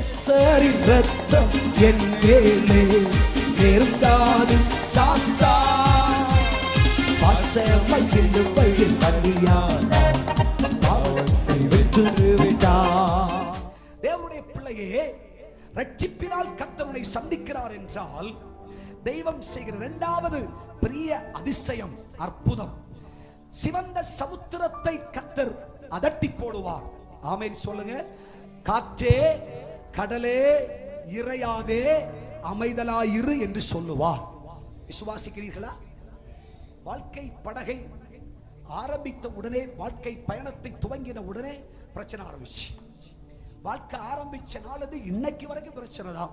நேசரின் ரத்தம் என் மேலே நெருங்காது சாத்தா பசமை சிலுவையில் பலியானார் பாவத்தை வென்று விட்டார். தேவனுடைய பிள்ளையே, ரட்சிப்பினால் கர்த்தரை சந்திக்கிறார் என்றால் தெய்வம் செய்கிற இரண்டாவது பெரிய அதிசயம் அற்புதம், சிவந்த சமுத்திரத்தை கர்த்தர் அதட்டி போடுவார். ஆமென் சொல்லுங்க. காற்றே கடலே இறையாதே அமைதலாயிரு என்று சொல்லுவார். விசுவாசிக்கிறீர்களா? வாழ்க்கை படகை ஆரம்பித்த உடனே, வாழ்க்கை பயணத்தை துவங்கின உடனே பிரச்சனை ஆரம்பிச்சு. வாழ்க்கை ஆரம்பிச்ச நாளது இன்னைக்கு வரைக்கும் பிரச்சனை தான்.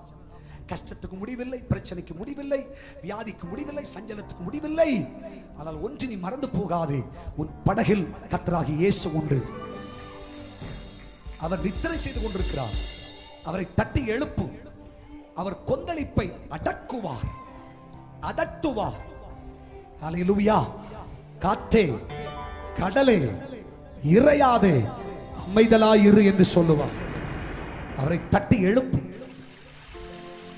கஷ்டத்துக்கு முடிவில்லை, பிரச்சனைக்கு முடிவில்லை, வியாதிக்கு முடிவில்லை, சஞ்சலத்துக்கு முடிவில்லை. ஆனால் ஒன்று நீ மறந்து போகாதே, உன் படகில் கர்த்தராகிய இயேசு உண்டு. அவர் நித்திரை செய்து கொண்டிருக்கிறார். அவரை தட்டி எழுப்பு. அவர் கொந்தளிப்பை அடக்குவார், அதட்டுவார். ஹல்லேலூயா. காற்றே கடலே இறையாதே அமைதலாயிரு என்று சொல்லுவார். அவரை தட்டி எழுப்பு.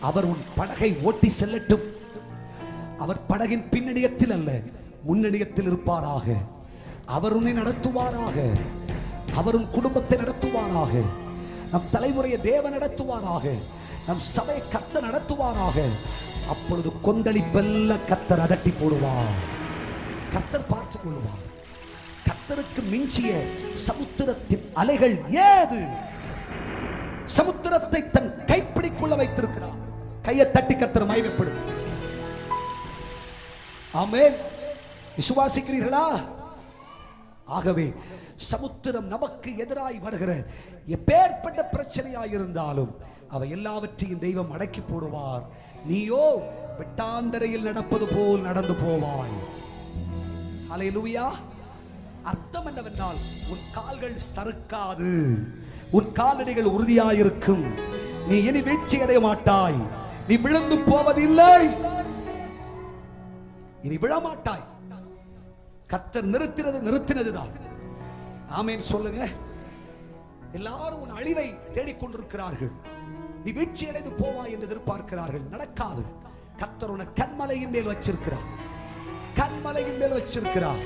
அவர் உன் படகை ஓட்டி செல்லட்டும். அவர் படகின் பின்னணியத்தில் அல்ல, முன்னணியத்தில் இருப்பாராக. அவர் உன்னை நடத்துவாராக. அவர் உன் குடும்பத்தை நடத்துவாராக. நம் தலைமுறையை தேவன் நடத்துவாராக. நம் சபை கர்த்தர் நடத்துவாராக. அப்பொழுது கொந்தளிப்பெல்லாம் கர்த்தர் அதட்டி போடுவார். கர்த்தர் பார்த்துக் கொள்வார். கர்த்தருக்கு மிஞ்சிய சமுத்திரத்தின் அலைகள் ஏது? சமுத்திரத்தை தன் கைப்பிடிக்குள்ள வைத்திருக்கிறார். கையை தட்டி கர்த்தர் மகிமைப்படுத்து. ஆமென். விசுவாசிக்கிறீர்களா? ஆகவே சமுத்திரம் நமக்கு எதிராய் வருகிற எப்பேற்பட்ட பிரச்சனையாய் இருந்தாலும் அவை எல்லாவற்றையும் தெய்வம் அடக்கி போடுவார். நீயோ வெட்டாந்தரையில் நடப்பது போல் நடந்து போவாய். ஹல்லேலூயா. அர்த்தம் என்னவென்றால், உன் கால்கள் சறுக்காது, உன் காலடிகள் உறுதியாயிருக்கும். நீ இனி வீழ்ச்சி அடைய மாட்டாய். நீ விழுந்து போவதில்லை. இனி விழமாட்டாய். கர்த்தர் நிறுத்தினதுதான். ஆமென் சொல்லுங்க. எல்லாரும் உன் அழிவை தேடிக்கொண்டிருக்கிறார்கள். நீ வீழ்ச்சி அடைந்து போவாய் என்று எதிர்பார்க்கிறார்கள். நடக்காது. கர்த்தர் உன்னை கன்மலையின் மேல் வச்சிருக்கிறார். கன்மலையின் மேல் வச்சிருக்கிறார்.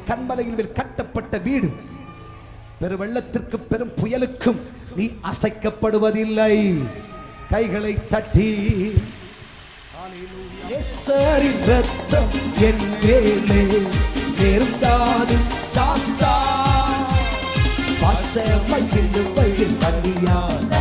கன்மலையின் மேல் கட்டப்பட்ட வீடு பெரு வெள்ளத்திற்கு பெரும் புயலுக்கும் நீ அசைக்கப்படுவதில்லை. கைகளை தட்டி நேசரின் ரத்தம் என் மேலே நெருங்காது சாத்தா பசமை சிலுவையில் பலியானார்